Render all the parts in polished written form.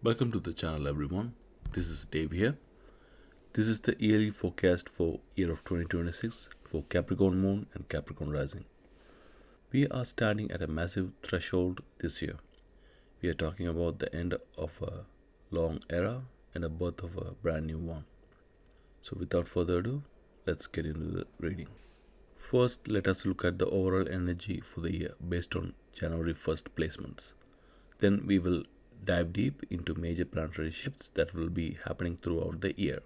Welcome to the channel everyone. This is Dave here. This is the yearly forecast for year of 2026 for Capricorn Moon and Capricorn Rising. We are standing at a massive threshold this year. We are talking about the end of a long era and the birth of a brand new one. So without further ado, let's get into the reading. First, let us look at the overall energy for the year based on January 1st placements. Then we will dive deep into major planetary shifts that will be happening throughout the year.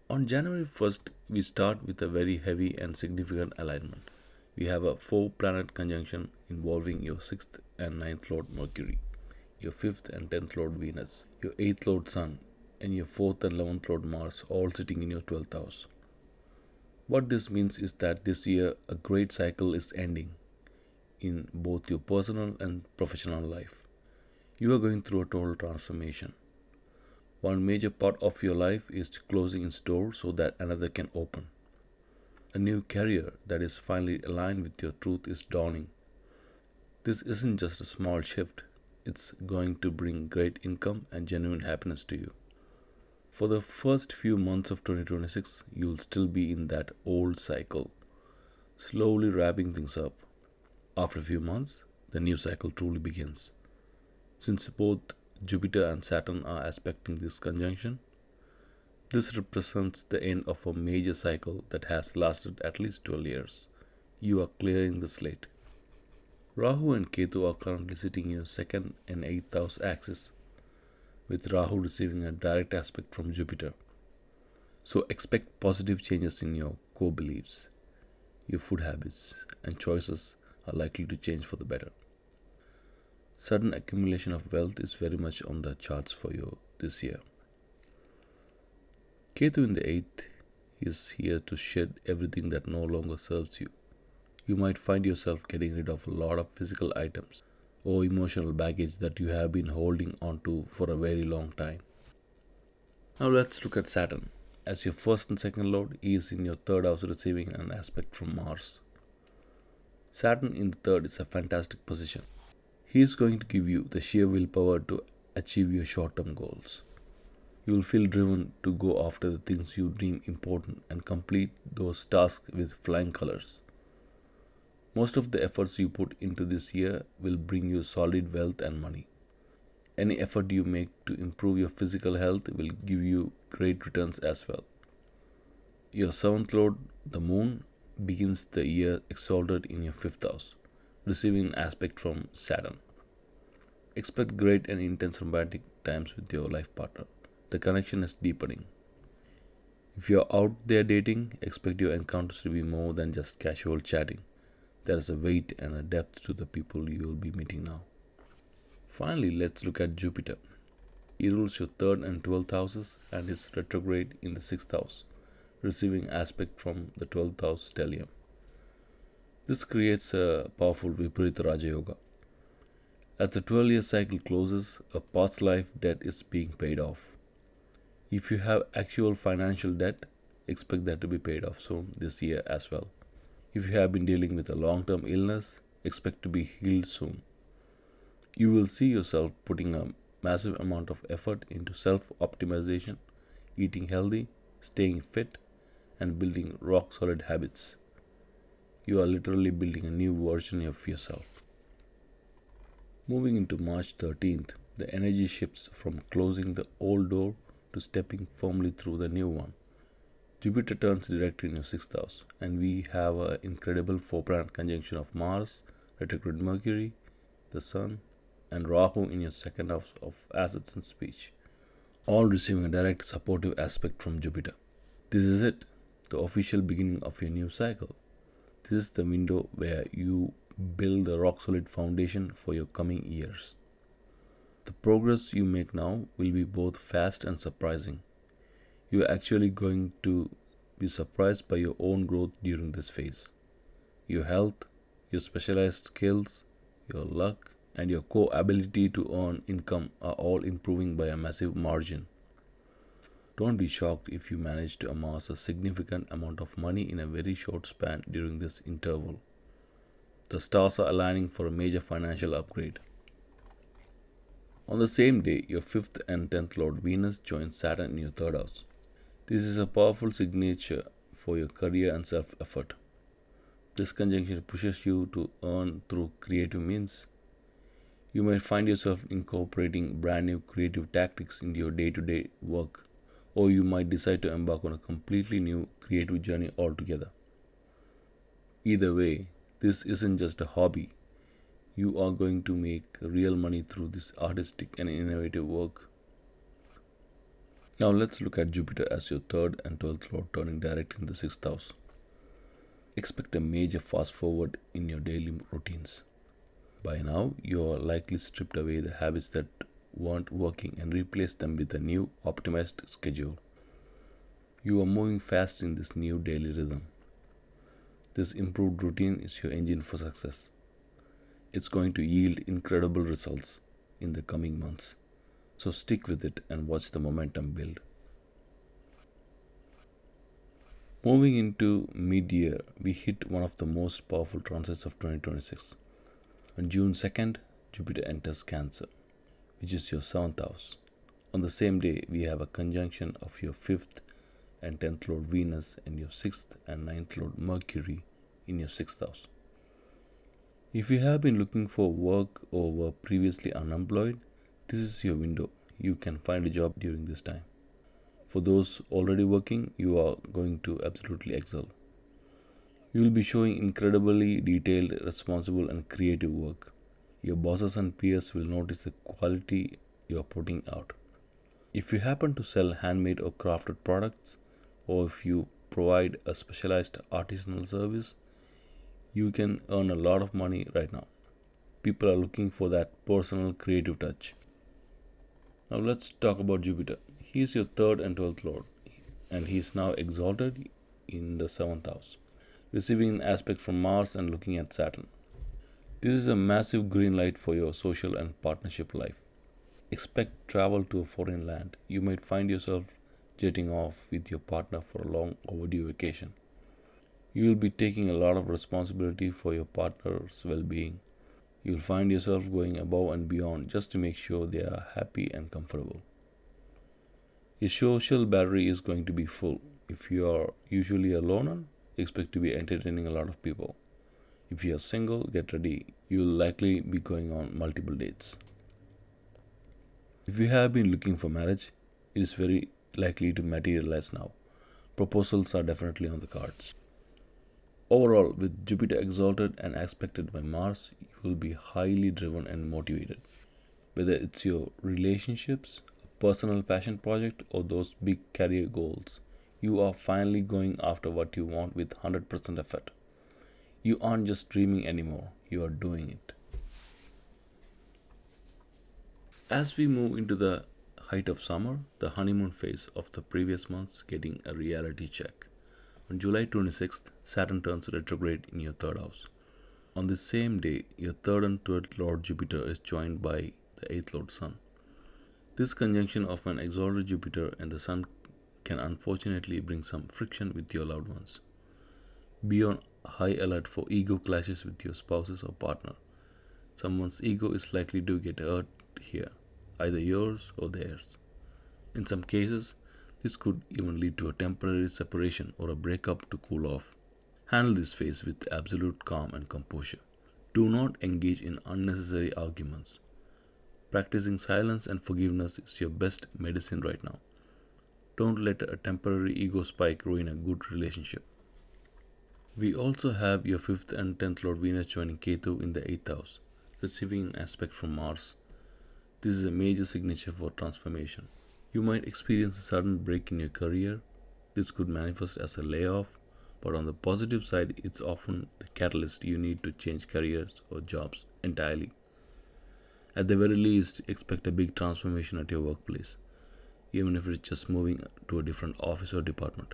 On January 1st, we start with a very heavy and significant alignment. We have a 4-planet conjunction involving your 6th and 9th Lord Mercury, your 5th and 10th Lord Venus, your 8th Lord Sun, and your 4th and 11th Lord Mars all sitting in your 12th house. What this means is that this year a great cycle is ending in both your personal and professional life. You are going through a total transformation. One major part of your life is closing its door so that another can open. A new career that is finally aligned with your truth is dawning. This isn't just a small shift, it's going to bring great income and genuine happiness to you. For the first few months of 2026, you'll still be in that old cycle, slowly wrapping things up. After a few months, the new cycle truly begins. Since both Jupiter and Saturn are aspecting this conjunction, this represents the end of a major cycle that has lasted at least 12 years. You are clearing the slate. Rahu and Ketu are currently sitting in your 2nd and 8th house axis, with Rahu receiving a direct aspect from Jupiter. So expect positive changes in your core beliefs. Your food habits and choices are likely to change for the better. Sudden accumulation of wealth is very much on the charts for you this year. Ketu in the 8th is here to shed everything that no longer serves you. You might find yourself getting rid of a lot of physical items or emotional baggage that you have been holding onto for a very long time. Now let's look at Saturn. As your 1st and 2nd Lord, he is in your 3rd house receiving an aspect from Mars. Saturn in the 3rd is a fantastic position. He is going to give you the sheer willpower to achieve your short-term goals. You will feel driven to go after the things you deem important and complete those tasks with flying colors. Most of the efforts you put into this year will bring you solid wealth and money. Any effort you make to improve your physical health will give you great returns as well. Your 7th Lord, the Moon, begins the year exalted in your 5th house, receiving an aspect from Saturn. Expect great and intense romantic times with your life partner. The connection is deepening. If you are out there dating, expect your encounters to be more than just casual chatting. There is a weight and a depth to the people you will be meeting now. Finally, let's look at Jupiter. He rules your 3rd and 12th houses and is retrograde in the 6th house, receiving aspect from the 12th house stellium. This creates a powerful Viparita Raja Yoga. As the 12-year cycle closes, a past life debt is being paid off. If you have actual financial debt, expect that to be paid off soon this year as well. If you have been dealing with a long-term illness, expect to be healed soon. You will see yourself putting a massive amount of effort into self-optimization, eating healthy, staying fit, and building rock-solid habits. You are literally building a new version of yourself. Moving into March 13th, the energy shifts from closing the old door to stepping firmly through the new one. Jupiter turns direct in your 6th house, and we have an incredible 4-planet conjunction of Mars, retrograde Mercury, the Sun, and Rahu in your 2nd house of assets and speech, all receiving a direct supportive aspect from Jupiter. This is it, the official beginning of your new cycle. This is the window where you build the rock-solid foundation for your coming years. The progress you make now will be both fast and surprising. You are actually going to be surprised by your own growth during this phase. Your health, your specialized skills, your luck, and your core ability to earn income are all improving by a massive margin. Don't be shocked if you manage to amass a significant amount of money in a very short span during this interval. The stars are aligning for a major financial upgrade. On the same day, your 5th and 10th Lord Venus joins Saturn in your 3rd house. This is a powerful signature for your career and self effort. This conjunction pushes you to earn through creative means. You might find yourself incorporating brand new creative tactics into your day to day work, or you might decide to embark on a completely new creative journey altogether. Either way, this isn't just a hobby. You are going to make real money through this artistic and innovative work. Now let's look at Jupiter as your 3rd and 12th Lord turning direct in the 6th house. Expect a major fast forward in your daily routines. By now, you are likely stripped away the habits that weren't working and replaced them with a new optimized schedule. You are moving fast in this new daily rhythm. This improved routine is your engine for success. It's going to yield incredible results in the coming months. So stick with it and watch the momentum build. Moving into mid-year, we hit one of the most powerful transits of 2026. On June 2nd, Jupiter enters Cancer, which is your 7th house. On the same day, we have a conjunction of your 5th and 10th Lord Venus and your 6th and 9th Lord Mercury in your 6th house. If you have been looking for work or were previously unemployed, this is your window. You can find a job during this time. For those already working, you are going to absolutely excel. You will be showing incredibly detailed, responsible, and creative work. Your bosses and peers will notice the quality you are putting out. If you happen to sell handmade or crafted products, or if you provide a specialized artisanal service, you can earn a lot of money right now. People are looking for that personal creative touch. Now let's talk about Jupiter. He is your 3rd and 12th Lord, and he is now exalted in the 7th house, receiving an aspect from Mars and looking at Saturn. This is a massive green light for your social and partnership life. Expect travel to a foreign land. You might find yourself jetting off with your partner for a long overdue vacation. You will be taking a lot of responsibility for your partner's well being. You will find yourself going above and beyond just to make sure they are happy and comfortable. Your social battery is going to be full. If you are usually a loner, expect to be entertaining a lot of people. If you are single, get ready. You will likely be going on multiple dates. If you have been looking for marriage, it is very likely to materialize now. Proposals are definitely on the cards. Overall, with Jupiter exalted and aspected by Mars, you will be highly driven and motivated. Whether it's your relationships, a personal passion project, or those big career goals, you are finally going after what you want with 100% effort. You aren't just dreaming anymore, you are doing it. As we move into the height of summer, the honeymoon phase of the previous months getting a reality check. On July 26th, Saturn turns retrograde in your 3rd house. On this same day, your 3rd and 12th Lord Jupiter is joined by the 8th Lord Sun. This conjunction of an exalted Jupiter and the Sun can unfortunately bring some friction with your loved ones. Be on high alert for ego clashes with your spouses or partner. Someone's ego is likely to get hurt here, either yours or theirs. In some cases, this could even lead to a temporary separation or a breakup to cool off. Handle this phase with absolute calm and composure. Do not engage in unnecessary arguments. Practicing silence and forgiveness is your best medicine right now. Don't let a temporary ego spike ruin a good relationship. We also have your 5th and 10th Lord Venus joining Ketu in the 8th house, receiving an aspect from Mars. This is a major signature for transformation. You might experience a sudden break in your career. This could manifest as a layoff, but on the positive side, it's often the catalyst you need to change careers or jobs entirely. At the very least, expect a big transformation at your workplace, even if it's just moving to a different office or department.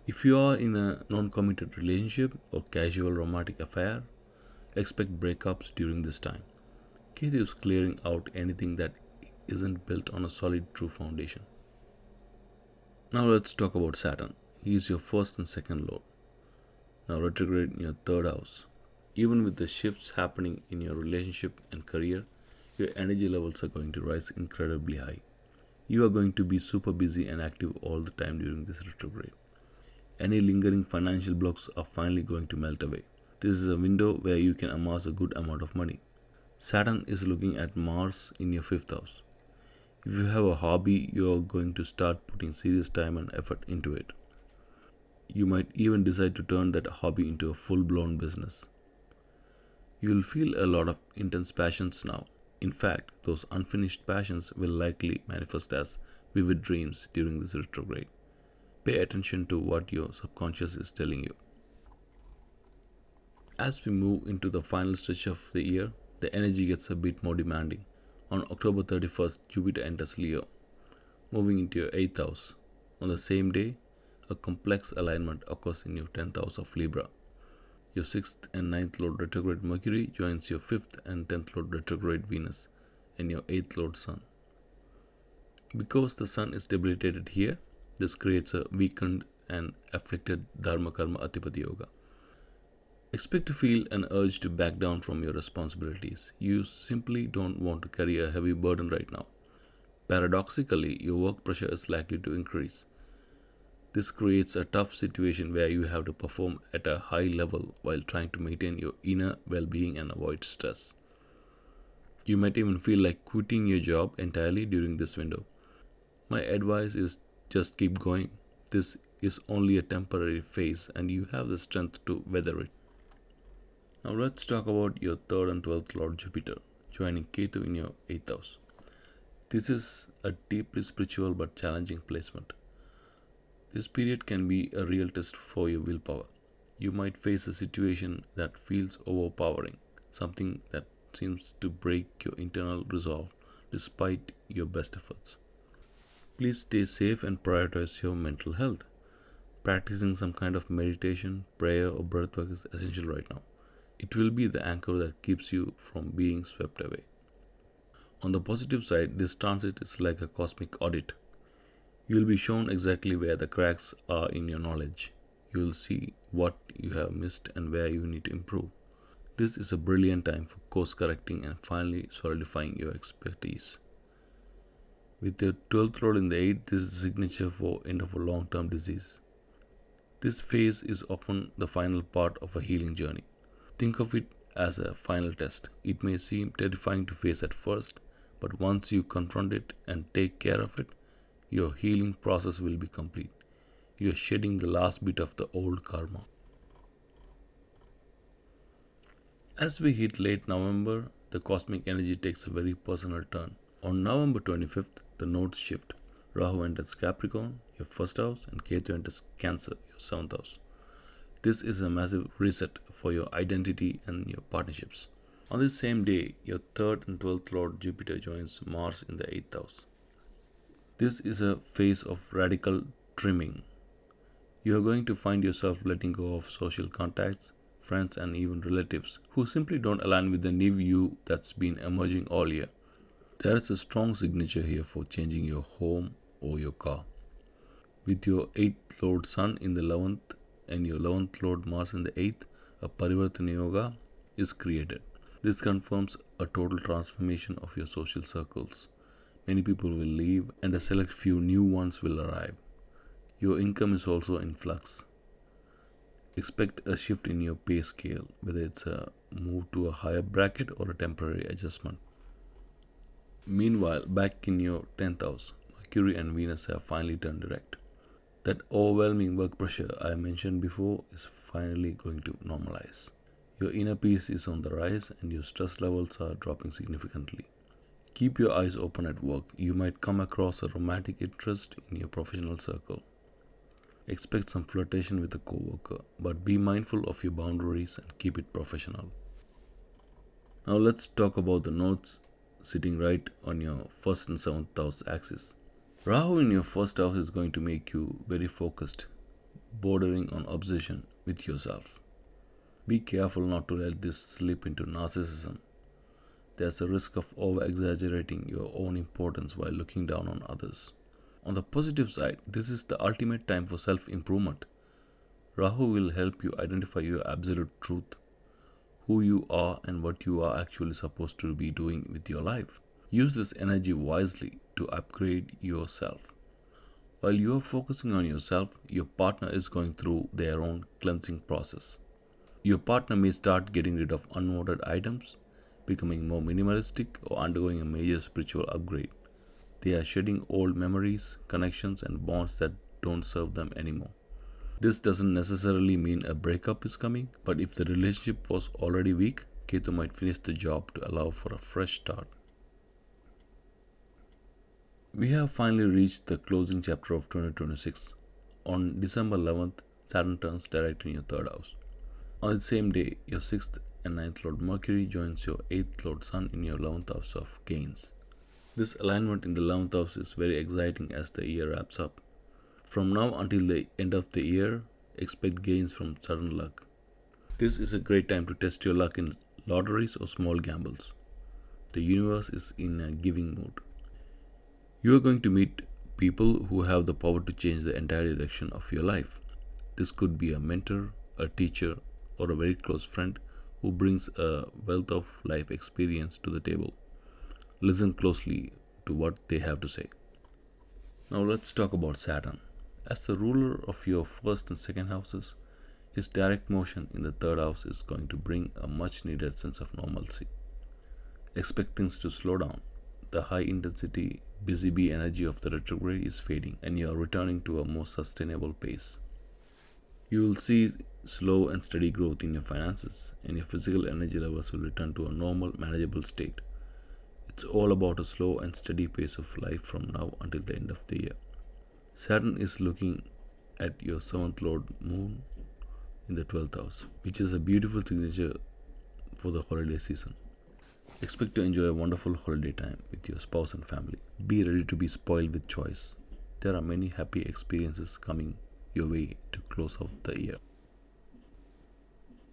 If you are in a non-committed relationship or casual romantic affair, expect breakups during this time. Ketu is clearing out anything that isn't built on a solid true foundation. Now let's talk about Saturn. He is your 1st and 2nd Lord. Now retrograde in your 3rd house. Even with the shifts happening in your relationship and career, Your energy levels are going to rise incredibly high. You are going to be super busy and active all the time during this retrograde. Any lingering financial blocks are finally going to melt away. This is a window where you can amass a good amount of money. Saturn is looking at Mars in your 5th house. If you have a hobby, you are going to start putting serious time and effort into it. You might even decide to turn that hobby into a full-blown business. You will feel a lot of intense passions now. In fact, those unfinished passions will likely manifest as vivid dreams during this retrograde. Pay attention to what your subconscious is telling you. As we move into the final stretch of the year, the energy gets a bit more demanding. On October 31st, Jupiter enters Leo, moving into your 8th house. On the same day, a complex alignment occurs in your 10th house of Libra. Your 6th and 9th Lord retrograde Mercury joins your 5th and 10th Lord retrograde Venus and your 8th Lord Sun. Because the Sun is debilitated here, this creates a weakened and afflicted Dharma Karma Adhipati Yoga. Expect to feel an urge to back down from your responsibilities. You simply don't want to carry a heavy burden right now. Paradoxically, your work pressure is likely to increase. This creates a tough situation where you have to perform at a high level while trying to maintain your inner well-being and avoid stress. You might even feel like quitting your job entirely during this window. My advice is just keep going. This is only a temporary phase and you have the strength to weather it. Now let's talk about your 3rd and 12th Lord Jupiter joining Ketu in your 8th house. This is a deeply spiritual but challenging placement. This period can be a real test for your willpower. You might face a situation that feels overpowering, something that seems to break your internal resolve despite your best efforts. Please stay safe and prioritize your mental health. Practicing some kind of meditation, prayer, or breathwork is essential right now. It will be the anchor that keeps you from being swept away. On the positive side, this transit is like a cosmic audit. You will be shown exactly where the cracks are in your knowledge. You will see what you have missed and where you need to improve. This is a brilliant time for course correcting and finally solidifying your expertise. With your 12th Lord in the 8th, this is the signature for end of a long-term disease. This phase is often the final part of a healing journey. Think of it as a final test. It may seem terrifying to face at first, but once you confront it and take care of it, your healing process will be complete. You are shedding the last bit of the old karma. As we hit late November, the cosmic energy takes a very personal turn. On November 25th, the nodes shift. Rahu enters Capricorn, your 1st house, and Ketu enters Cancer, your 7th house. This is a massive reset for your identity and your partnerships. On this same day, your 3rd and 12th Lord Jupiter joins Mars in the 8th house. This is a phase of radical trimming. You are going to find yourself letting go of social contacts, friends, and even relatives who simply don't align with the new you that's been emerging all year. There is a strong signature here for changing your home or your car. With your 8th Lord Sun in the 11th and your 11th Lord Mars in the 8th, a Parivartana Yoga is created. This confirms a total transformation of your social circles. Many people will leave and a select few new ones will arrive. Your income is also in flux. Expect a shift in your pay scale, whether it's a move to a higher bracket or a temporary adjustment. Meanwhile, back in your 10th house, Mercury and Venus have finally turned direct. That overwhelming work pressure I mentioned before is finally going to normalize. Your inner peace is on the rise and your stress levels are dropping significantly. Keep your eyes open at work. You might come across a romantic interest in your professional circle. Expect some flirtation with a coworker, but be mindful of your boundaries and keep it professional. Now let's talk about the nodes sitting right on your 1st and 7th house axis. Rahu in your 1st house is going to make you very focused, bordering on obsession with yourself. Be careful not to let this slip into narcissism. There's a risk of over-exaggerating your own importance while looking down on others. On the positive side, this is the ultimate time for self-improvement. Rahu will help you identify your absolute truth, who you are and what you are actually supposed to be doing with your life. Use this energy wisely to upgrade yourself. While you are focusing on yourself, your partner is going through their own cleansing process. Your partner may start getting rid of unwanted items, becoming more minimalistic, or undergoing a major spiritual upgrade. They are shedding old memories, connections, and bonds that don't serve them anymore. This doesn't necessarily mean a breakup is coming, but if the relationship was already weak, Ketu might finish the job to allow for a fresh start. We have finally reached the closing chapter of 2026. On December 11th, Saturn turns direct in your 3rd house. On the same day, your 6th and 9th Lord Mercury joins your 8th Lord Sun in your 11th house of gains. This alignment in the 11th house is very exciting as the year wraps up. From now until the end of the year, expect gains from sudden luck. This is a great time to test your luck in lotteries or small gambles. The universe is in a giving mood. You are going to meet people who have the power to change the entire direction of your life. This could be a mentor, a teacher, or a very close friend who brings a wealth of life experience to the table. Listen closely to what they have to say. Now let's talk about Saturn. As the ruler of your 1st and 2nd houses, his direct motion in the 3rd house is going to bring a much needed sense of normalcy. Expect things to slow down. The high intensity, busy bee energy of the retrograde is fading and you are returning to a more sustainable pace. You will see slow and steady growth in your finances, and your physical energy levels will return to a normal, manageable state. It's all about a slow and steady pace of life from now until the end of the year. Saturn is looking at your 7th Lord Moon in the 12th house, which is a beautiful signature for the holiday season. Expect to enjoy a wonderful holiday time with your spouse and family. Be ready to be spoiled with choice. There are many happy experiences coming your way to close out the year.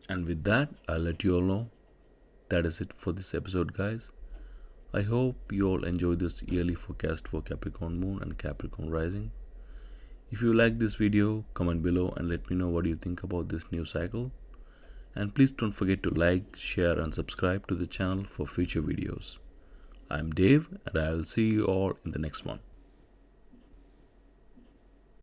And with that, I'll let you all know that is it for this episode, guys. I hope you all enjoyed this yearly forecast for Capricorn Moon and Capricorn Rising. If you like this video, comment below and let me know what you think about this new cycle. And please don't forget to like, share and subscribe to the channel for future videos. I'm Dave and I will see you all in the next one.